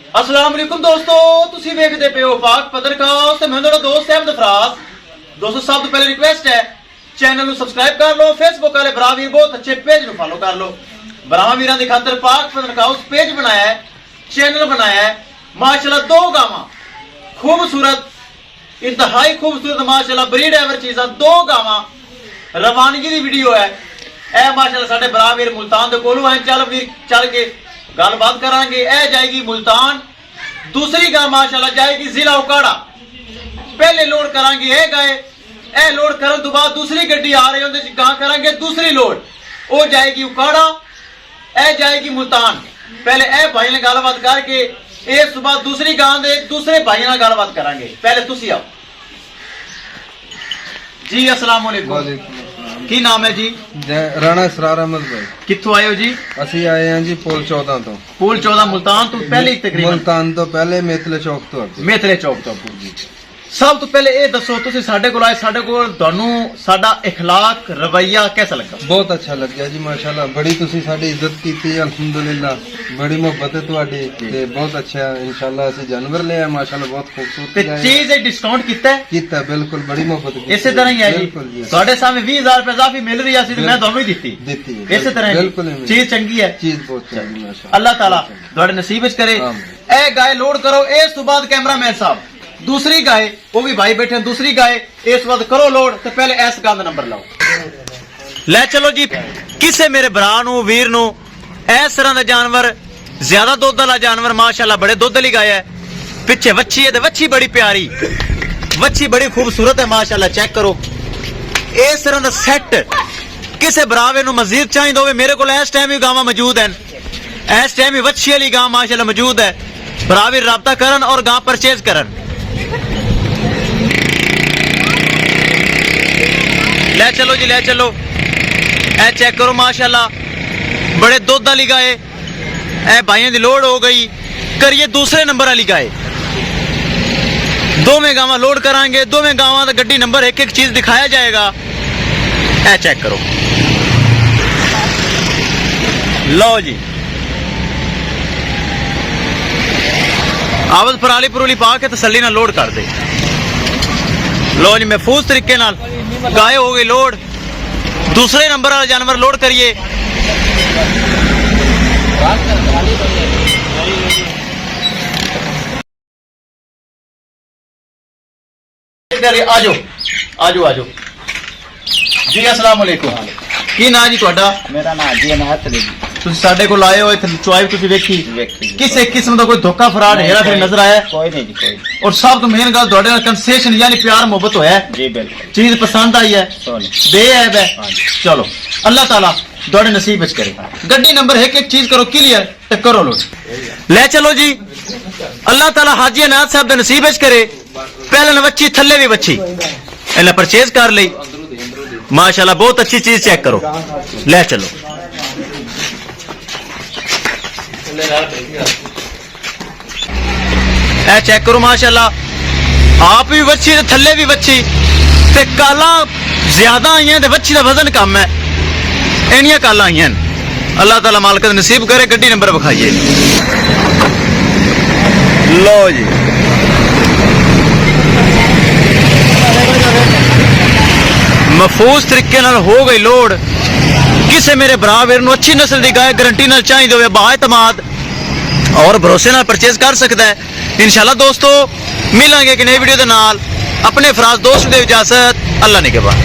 अस्सलाम वालेकुम दोस्तों, तुसी वेखदे पे हो पाक पत्रकार ते मैं ਤੁਹਾਡਾ ਦੋਸਤ ਅਹਿਮਦ ਫਰਾਜ਼। दोस्तों सब तो पहले रिक्वेस्ट है चैनल ਨੂੰ ਸਬਸਕ੍ਰਾਈਬ ਕਰ ਲਓ, फेसबुक वाले भरा वीर बहुत अच्छे पेज ਨੂੰ फॉलो कर लो। भरावां वीरां ਦੀ खातर पाक पत्रकार पेज बनाया है, चैनल बनाया है। माशाल्लाह दो गावां खूबसूरत इंतहाई खूबसूरत माशाल्लाह ब्रीड एवर चीज़ां दो गावां रवानगी दी वीडियो है। ए माशाल्लाह साडे भरा वीर मुल्तान दे कोलों आए, चल वीर चल के गलबात करांगे। ए जाएगी मुल्तान, दूसरी गाय माशाल्लाह जाएगी जिला उकाड़ा। पहले लोड करांगे ए गाय, ए लोड करन तो बाद दूसरी गड्डी आ रही है गां करांगे दूसरी लोड, वो जाएगी उकाड़ा, ए जाएगी मुल्तान। पहले ए भाई ने गलबात करके इस बाद दूसरी गां दे दूसरे भाई नाल गलबात करांगे। पहले तुसी आओ जी। अस्सलाम वालेकुम, की नाम है जी? राणा इसरार अहमद भाई। कित्थों आए हो जी? ਅਸੀਂ ਆਏ ਹਾਂ ਜੀ ਪੁਲ 14 ਤੋਂ। पुल 14 मुल्तान तो पहले ही तकरीबन ਮੁਲਤਾਨ ਤੋਂ ਪਹਿਲੇ ਮੇਤਲੇ ਚੌਕ ਤੋਂ ਅੱਗੇ। ਮੇਤਲੇ ਚੌਕ ਤੋਂ ਜੀ। ਸਭ ਤੋਂ ਪਹਿਲੇ ਇਹ ਦੱਸੋ ਤੁਸੀਂ ਸਾਡੇ ਕੋਲ ਆਏ, ਸਾਡੇ ਕੋਲ ਤੁਹਾਨੂੰ ਸਾਡਾ اخلاق ਰਵਈਆ ਕਿਹਦਾ ਲੱਗਾ? ਬਹੁਤ ਅੱਛਾ ਲੱਗਿਆ ਜੀ, ਮਾਸ਼ਾਅੱਲਾ ਬੜੀ ਤੁਸੀਂ ਸਾਡੀ ਇੱਜ਼ਤ ਕੀਤੀ, ਅਲਹਮਦੁਲਿਲਾ ਬੜੀ ਮੁਹੱਬਤ ਹੈ ਤੁਹਾਡੀ ਤੇ ਬਹੁਤ ਅੱਛਾ। ਇਨਸ਼ਾਅੱਲਾ ਅਸੀਂ ਜਾਨਵਰ ਲਿਆ ਮਾਸ਼ਾਅੱਲਾ ਬਹੁਤ ਖੂਬਸੂਰਤ ਤੇ ਚੀਜ਼ ਇਹ ਡਿਸਕਾਊਂਟ ਕੀਤਾ ਬਿਲਕੁਲ ਬੜੀ ਮੁਹੱਬਤ ਕੀਤੀ। ਇਸੇ ਤਰ੍ਹਾਂ ਹੀ ਹੈ ਜੀ, ਤੁਹਾਡੇ ਸਾਹਮਣੇ 20000 ਰੁਪਏ ਇਜ਼ਾਫੀ ਮਿਲ ਰਹੀ ਸੀ ਤੇ ਮੈਂ ਤੁਹਾਨੂੰ ਹੀ ਦਿੱਤੀ ਇਸੇ ਤਰ੍ਹਾਂ। ਬਿਲਕੁਲ ਚੀਜ਼ ਚੰਗੀ ਹੈ, ਚੀਜ਼ ਬਹੁਤ ਚੰਗੀ ਮਾਸ਼ਾਅੱਲਾ। ਅੱਲਾਹ ਤਾਲਾ ਤੁਹਾਡੇ ਨਸੀਬ ਵਿੱਚ ਕਰੇ। ਇਹ ਗਾय ਲੋਡ ਕਰੋ, ਇਸ ਤੋਂ ਬਾਅਦ ਕੈਮਰਾਮੈਨ ਸਾਹਿਬ दूसरी गाय, वो भी भाई बैठे, दूसरी गाय इस वक्त करो लोड। तो पहले इस गाय का नंबर लाओ, ले चलो जी। किसे मेरे भरा नू वीर नू इस तरह का जानवर, ज्यादा दुध वाला जानवर माशाल्लाह बड़े दुध वाली गाय है। पिछे वच्छी है, वच्छी बड़ी प्यारी, वच्छी बड़ी खूबसूरत है माशाल्लाह। चेक करो इस तरह का सेट किसे भरावे नू मजीद चाहिए होवे, मेरे को इस टाइम भी गावां मौजूद हैं। इस टाइम भी वच्छी वाली गां माशाल्लाह मौजूद है। भरावी राबता करन और गां परचेज करन। ले चलो जी, ले चलो। ए चेक करो माशाल्लाह बड़े दुध वाली गाय। ए भाइयों की लोड हो गई, करिए दूसरे नंबर वाली गाय। दोवें गावां लोड करांगे, दोवें गावां का गड्डी नंबर एक एक चीज दिखाया जाएगा। ए चेक करो, लो जी आवज पराली परूली पा के तसल्ली नाल लोड कर दे। लो जी महफूज तरीके नाल गाय हो गई लोड। दूसरे नंबर वाला जानवर लोड करिए। आजो आजो आजो जी। अस्सलाम वालेकुम, की ना जी ਤੁਹਾਡਾ? मेरा नाम जी अनायत अली जी। ਤੁਸੀਂ ਸਾਡੇ ਕੋਲ ਆਏ ਹੋ, ਇੱਥੇ ਚੁਆਈ ਤੁਸੀਂ ਵੇਖੀ, ਵੇਖੀ। ਕਿਸੇ ਕਿਸਮ ਦਾ ਕੋਈ ਧੋਖਾ ਫਰਾਡ ਹੈਰਾ ਫਿਰ ਨਜ਼ਰ ਆਇਆ? कोई नहीं जी, कोई नहीं। और सब तो मेन गल ਤੁਹਾਡੇ ਨਾਲ ਕੰਸੈਸ਼ਨ ਯਾਨੀ ਪਿਆਰ ਮੁਹੱਬਤ ਹੋਇਆ ਹੈ, जी बिल्कुल। चीज पसंद आई है, सोनी बेऐब है। चलो अल्लाह ताला ਤੁਹਾਡੇ नसीब ਵਿੱਚ करे। गड्डी नंबर एक एक चीज करो क्लियर ते करो लोड। ले चलो जी, अल्लाह ताला हाजी अनायत साहब ਦੇ नसीब ਵਿੱਚ करे। पहले नवच्ची थल्ले भी बच्ची इन्हें परचेज कर ली माशाल्लाह, बहुत अच्छी चीज। चेक करो, ले चलो। ए चेक करो माशाल्लाह आप भी बच्ची ते थल्ले भी बच्ची ते काला ज्यादा आई हैं ते बच्ची का वजन कम है, इनियां काला आई हैं। अल्लाह ताला मालिक नसीब करे। गड्डी नंबर विखाइए, लो जी। महफूज तरीके नाल हो गई लोड। किसे मेरे भरा वीर नू अच्छी नस्ल की गाय गारंटी नाल चाहिए होवे, बाएतमाद और भरोसे नाल परचेज कर सकता है। इंशाल्लाह दोस्तों मिलांगे एक नई वीडियो के नाल। अपने फराज दोस्त दे इजाजत, अल्लाह ने के बाद।